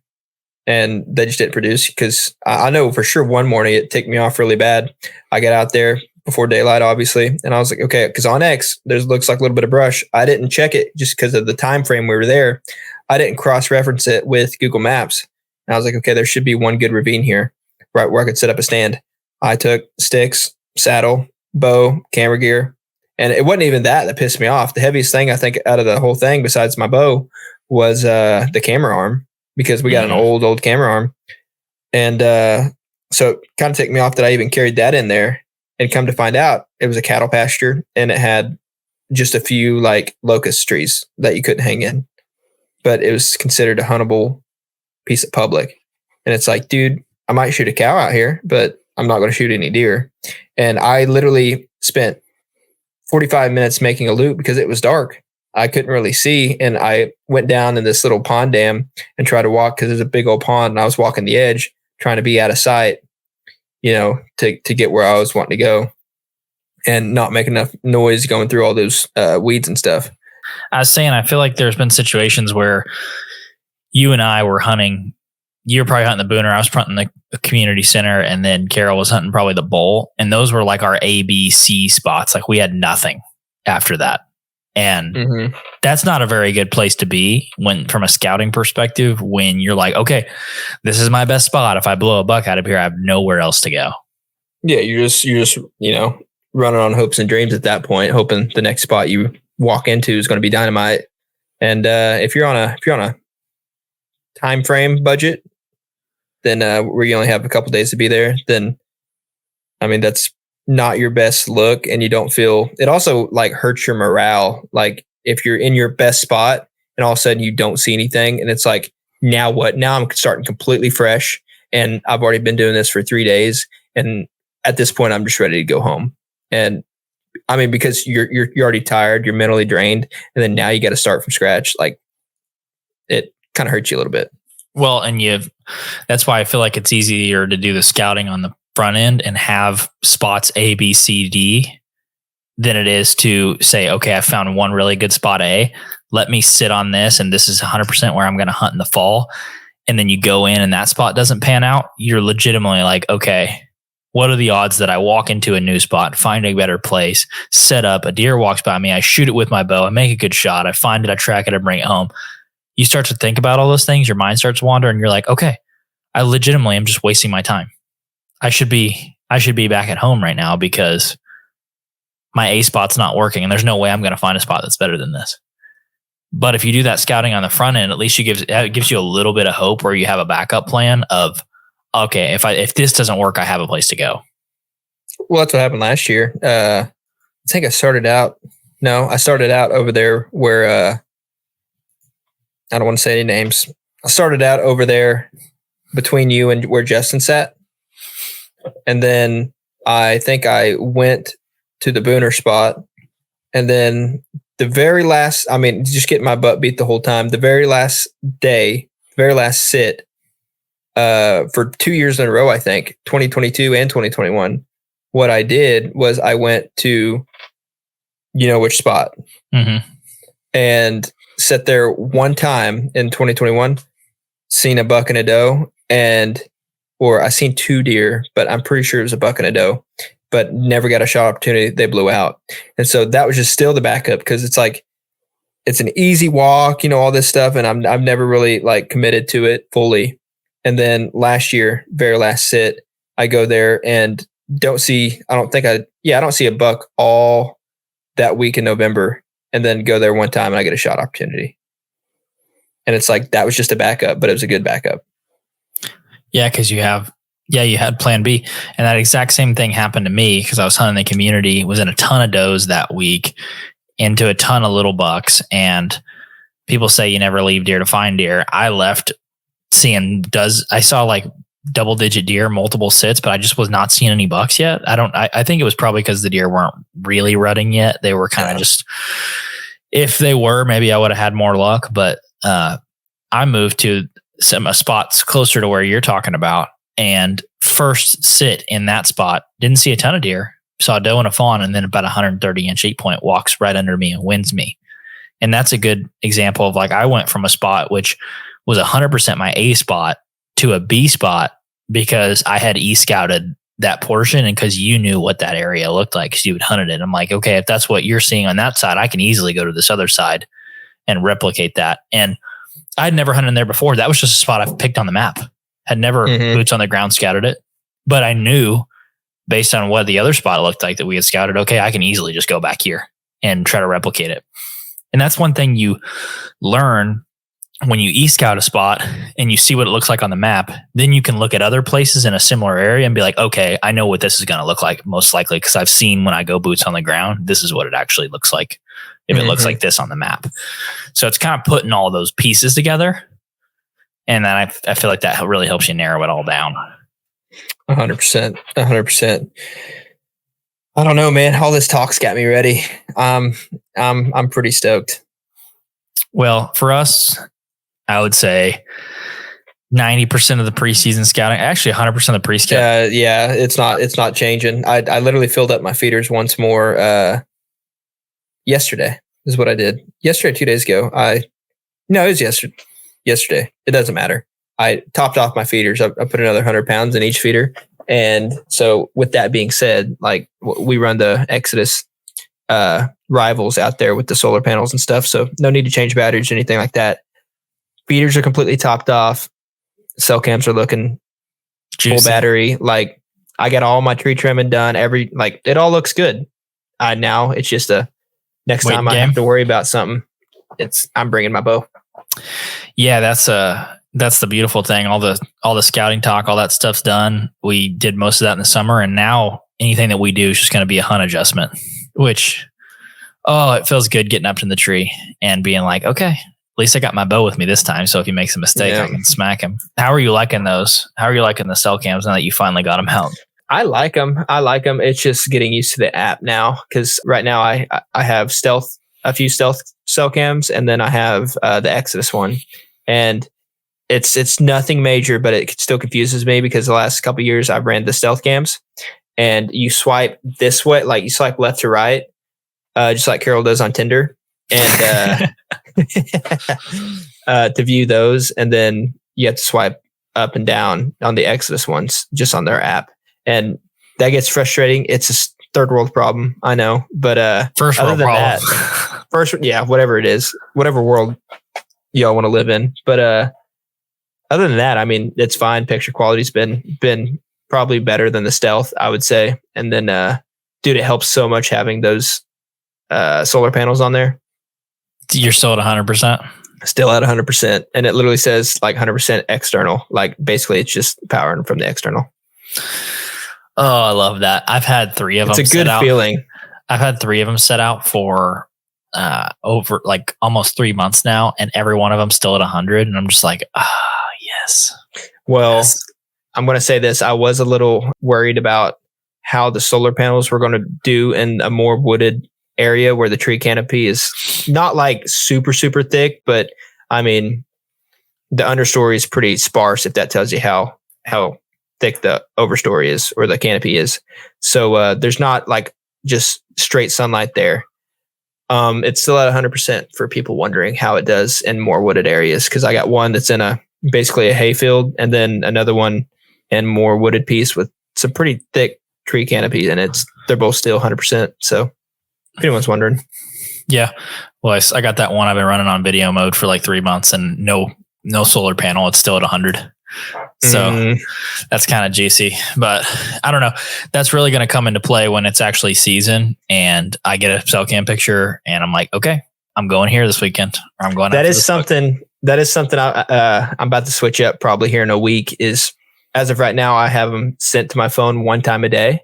S2: And they just didn't produce because I know for sure one morning it ticked me off really bad. I got out there before daylight, obviously, and I was like, okay, because on X there's looks like a little bit of brush. I didn't check it just because of the time frame we were there. I didn't cross-reference it with Google Maps, and I was like, okay, there should be one good ravine here, right where I could set up a stand. I took sticks, saddle, bow, camera gear, and it wasn't even that pissed me off. The heaviest thing I think out of the whole thing, besides my bow, was the camera arm, because we got an old camera arm. And so it kind of ticked me off that I even carried that in there, and come to find out it was a cattle pasture, and it had just a few like locust trees that you couldn't hang in, but it was considered a huntable piece of public. And it's like, dude, I might shoot a cow out here, but I'm not going to shoot any deer. And I literally spent 45 minutes making a loop because it was dark. I couldn't really see. And I went down in this little pond dam and tried to walk, because there's a big old pond, and I was walking the edge trying to be out of sight, to get where I was wanting to go and not make enough noise going through all those weeds and stuff.
S1: I was saying, I feel like there's been situations where you and I were hunting. You were probably hunting the Booner. I was hunting the community center, and then Carol was hunting probably the bowl. And those were like our A, B, C spots. Like we had nothing after that. And that's not a very good place to be from a scouting perspective, when you're like, okay, this is my best spot. If I blow a buck out of here, I have nowhere else to go. Yeah.
S2: You're just, running on hopes and dreams at that point, hoping the next spot you walk into is going to be dynamite. And if you're on a time frame budget, then where you only have a couple days to be there, then that's not your best look, and you don't feel it. Also like hurts your morale. Like if you're in your best spot and all of a sudden you don't see anything, and it's like, now what? Now I'm starting completely fresh, and I've already been doing this for 3 days, and at this point I'm just ready to go home. And because you're already tired, you're mentally drained, and then now you got to start from scratch. Like it kind of hurts you a little bit.
S1: Well, and that's why I feel like it's easier to do the scouting on the front end and have spots A, B, C, D than it is to say, okay, I found one really good spot A. Let me sit on this, and this is 100% where I'm going to hunt in the fall. And then you go in and that spot doesn't pan out. You're legitimately like, okay, what are the odds that I walk into a new spot, find a better place, set up, a deer walks by me, I shoot it with my bow, I make a good shot, I find it, I track it, I bring it home. You start to think about all those things, your mind starts to wander, and you're like, okay, I legitimately am just wasting my time. I should be back at home right now because my A spot's not working, and there's no way I'm going to find a spot that's better than this. But if you do that scouting on the front end, at least it gives you a little bit of hope, where you have a backup plan of, okay, if this doesn't work, I have a place to go.
S2: Well, that's what happened last year. I think I started out over there where I don't want to say any names. I started out over there between you and where Justin sat. And then I think I went to the Booner spot. And then the very last, just getting my butt beat the whole time. The very last day, very last sit, for 2 years in a row, I think, 2022 and 2021, what I did was I went to, which spot, and sat there one time in 2021, seen a buck and a doe, or I seen 2 deer, but I'm pretty sure it was a buck and a doe, but never got a shot opportunity. They blew out. And so that was just still the backup, because it's like, it's an easy walk, all this stuff. And I've never really like committed to it fully. And then last year, very last sit, I go there and I don't see a buck all that week in November, and then go there one time and I get a shot opportunity. And it's like, that was just a backup, but it was a good backup.
S1: Yeah, because you had plan B. And that exact same thing happened to me, because I was hunting the community, was in a ton of does that week, into a ton of little bucks. And people say you never leave deer to find deer. I left seeing I saw like double-digit deer, multiple sits, but I just was not seeing any bucks yet. I think it was probably because the deer weren't really rutting yet. They were kind of just, if they were, maybe I would have had more luck, but I moved to some spots closer to where you're talking about, and first sit in that spot, didn't see a ton of deer, saw a doe and a fawn, and then about 130-inch 8-point walks right under me and wins me. And that's a good example of, like, I went from a spot which was 100% my A spot to a B spot because I had E-scouted that portion and because you knew what that area looked like because you had hunted it. I'm like, okay, if that's what you're seeing on that side, I can easily go to this other side and replicate that. And I'd never hunted in there before. That was just a spot I've picked on the map. Had never boots on the ground scouted it. But I knew based on what the other spot looked like that we had scouted, okay, I can easily just go back here and try to replicate it. And that's one thing you learn when you e-scout a spot and you see what it looks like on the map. Then you can look at other places in a similar area and be like, okay, I know what this is going to look like most likely because I've seen when I go boots on the ground, this is what it actually looks like if it looks like this on the map. So it's kind of putting all those pieces together. And then I feel like that really helps you narrow it all down.
S2: 100%. 100%. I don't know, man. All this talk's got me ready. I'm pretty stoked.
S1: Well, for us, I would say 90% of the preseason scouting, actually 100% of the pre-scout.
S2: Yeah, it's not changing. I literally filled up my feeders once more yesterday is what I did. Yesterday, 2 days ago. It was yesterday. It doesn't matter. I topped off my feeders. I put another 100 pounds in each feeder. And so with that being said, like we run the Exodus rivals out there with the solar panels and stuff. So no need to change batteries or anything like that. Feeders are completely topped off. Cell cams are looking juicy. Full battery. Like I got all my tree trimming done. It all looks good. Now it's just next time I have to worry about something. I'm bringing my bow.
S1: Yeah, that's the beautiful thing. All the scouting talk, all that stuff's done. We did most of that in the summer, and now anything that we do is just going to be a hunt adjustment. Which, it feels good getting up in the tree and being like, okay, at least I got my bow with me this time. So if he makes a mistake, I can smack him. How are you liking those? How are you liking the cell cams now that you finally got them out?
S2: I like them. It's just getting used to the app now because right now I have a few stealth cell cams, and then I have the Exodus one, and it's nothing major, but it still confuses me because the last couple of years I've ran the stealth cams, and you swipe this way, like you swipe left to right, just like Carol does on Tinder, and to view those, and then you have to swipe up and down on the Exodus ones just on their app, and that gets frustrating. It's a third world problem, I know, but
S1: first world problem.
S2: Whatever it is, whatever world y'all want to live in, but other than that, I mean, it's fine. Picture quality's been probably better than the stealth, I would say. And then, dude, it helps so much having those solar panels on there.
S1: You're still at 100%?
S2: Still at 100%. And it literally says like 100% external. Like basically it's just powering from the external.
S1: Oh, I love that. I've had 3 of them.
S2: It's a good feeling.
S1: I've had 3 of them set out for over like almost 3 months now. And every one of them still at 100. And I'm just like, yes.
S2: Well,
S1: yes.
S2: I'm going to say this. I was a little worried about how the solar panels were going to do in a more wooded area where the tree canopy is not like super, super thick, but I mean, the understory is pretty sparse, if that tells you how thick the overstory is or the canopy is. So there's not like just straight sunlight there. It's still at 100% for people wondering how it does in more wooded areas. Cause I got one that's in basically a hayfield, and then another one in more wooded piece with some pretty thick tree canopy, and they're both still 100%. So if anyone's wondering.
S1: Yeah. Well, I got that one. I've been running on video mode for like 3 months and no solar panel. It's still at 100. So that's kind of juicy, but I don't know. That's really going to come into play when it's actually season and I get a cell cam picture and I'm like, okay, I'm going here this weekend, or I'm going.
S2: That is something I'm about to switch up probably here in a week. Is as of right now, I have them sent to my phone 1 time a day,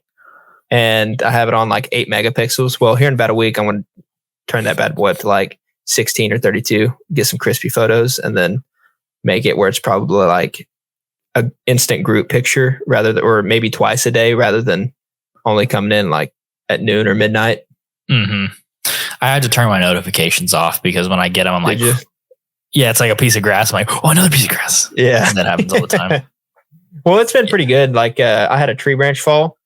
S2: and I have it on like 8 megapixels. Well, here in about a week, I'm going to turn that bad boy up to like 16 or 32, get some crispy photos, and then make it where it's probably like a instant group picture or maybe twice a day rather than only coming in like at noon or midnight.
S1: Mm-hmm. I had to turn my notifications off because when I get them, I'm like, yeah, it's like a piece of grass. I'm like, oh, another piece of grass.
S2: Yeah.
S1: And that happens all the time.
S2: Well, it's been pretty good. Like I had a tree branch fall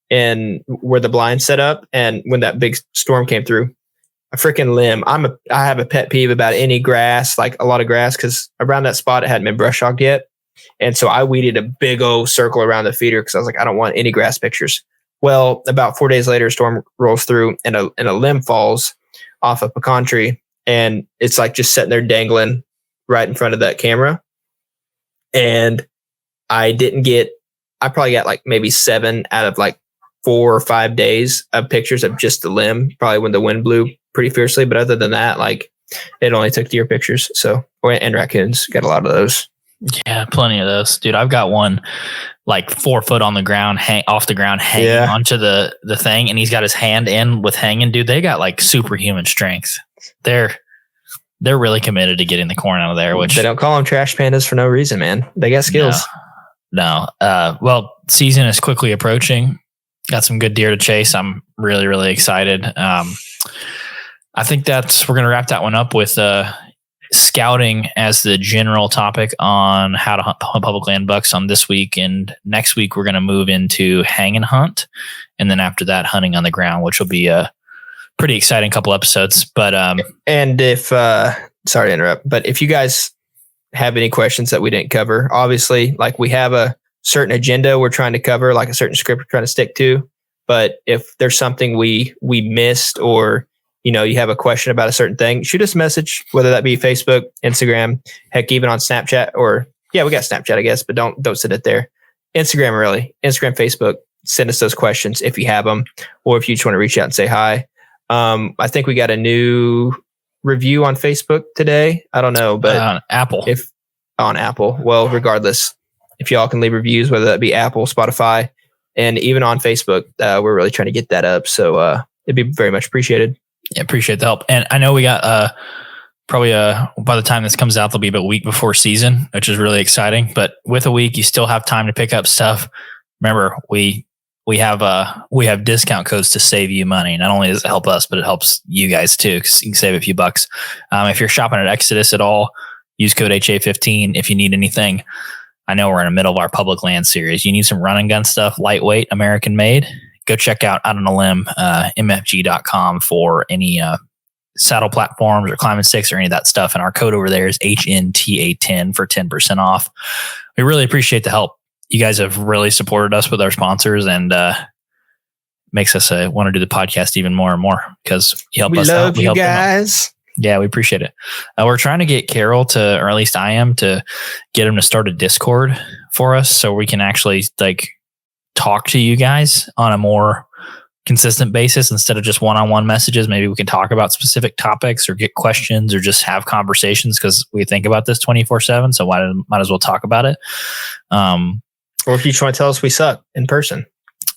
S2: and where the blind set up. And when that big storm came through, a freaking limb. I have a pet peeve about any grass, like a lot of grass, because around that spot it hadn't been brush hogged yet. And so I weeded a big old circle around the feeder because I was like, I don't want any grass pictures. Well, about 4 days later, a storm rolls through and a limb falls off a pecan tree. And it's like just sitting there dangling right in front of that camera. And I probably got like maybe 7 out of like 4 or 5 days of pictures of just the limb, probably when the wind blew pretty fiercely. But other than that, like it only took deer pictures. And raccoons, got a lot of those.
S1: Yeah, plenty of those, dude. I've got one like 4 foot on the ground, off the ground, hanging onto the thing, and he's got his hand in with hanging. Dude, they got like superhuman strength. They're really committed to getting the corn out of there. Which
S2: they don't call them trash pandas for no reason, man. They got skills.
S1: No. Well, season is quickly approaching. Got some good deer to chase. I'm really, really excited. I think we're going to wrap that one up with scouting as the general topic on how to hunt public land bucks on this week. And next week, we're going to move into hang and hunt. And then after that, hunting on the ground, which will be a pretty exciting couple episodes. But
S2: and if sorry to interrupt, but if you guys have any questions that we didn't cover, obviously, like we have a certain agenda we're trying to cover, like a certain script we're trying to stick to. But if there's something we missed, or you have a question about a certain thing, shoot us a message, whether that be Facebook, Instagram, heck, even on Snapchat, or we got Snapchat, I guess, but don't send it there. Instagram, really. Instagram, Facebook, send us those questions if you have them, or if you just want to reach out and say hi. I think we got a new review on Facebook today. I don't know, but
S1: on Apple.
S2: On Apple. Well, regardless, if y'all can leave reviews, whether that be Apple, Spotify, and even on Facebook, we're really trying to get that up. So it'd be very much appreciated.
S1: Yeah, appreciate the help. And I know we got probably by the time this comes out, there'll be about a week before season, which is really exciting. But with a week, you still have time to pick up stuff. Remember, we have discount codes to save you money. Not only does it help us, but it helps you guys too, because you can save a few bucks. If you're shopping at Exodus at all, use code HA15 if you need anything. I know we're in the middle of our public land series. You need some run and gun stuff, lightweight, American made. Go check out on a limb, mfg.com for any saddle platforms or climbing sticks or any of that stuff. And our code over there is HNTA10 for 10% off. We really appreciate the help. You guys have really supported us with our sponsors, and makes us want to do the podcast even more and more because you help us out.
S2: We love you guys.
S1: Yeah, we appreciate it. We're trying to get Carol to, or at least I am, to get him to start a Discord for us so we can actually like talk to you guys on a more consistent basis instead of just one-on-one messages. Maybe we can talk about specific topics or get questions or just have conversations because we think about this 24/7. So might as well talk about it.
S2: Or if you just want to tell us we suck in person.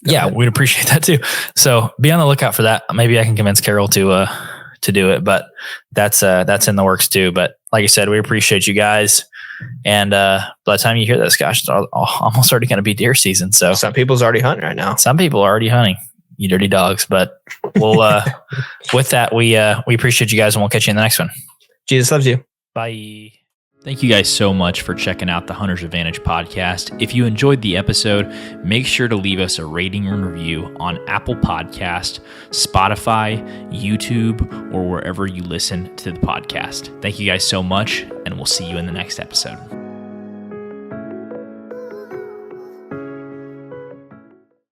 S2: Go ahead.
S1: We'd appreciate that too. So be on the lookout for that. Maybe I can convince Carol to do it, but that's in the works too. But like I said, we appreciate you guys. And by the time you hear this, gosh, it's almost already going to be deer season. So
S2: some people's already hunting right now.
S1: Some people are already hunting, you dirty dogs. But we'll with that, we appreciate you guys, and we'll catch you in the next one.
S2: Jesus loves you.
S1: Bye. Thank you guys so much for checking out the Hunter's Advantage podcast. If you enjoyed the episode, make sure to leave us a rating and review on Apple Podcast, Spotify, YouTube, or wherever you listen to the podcast. Thank you guys so much, and we'll see you in the next episode.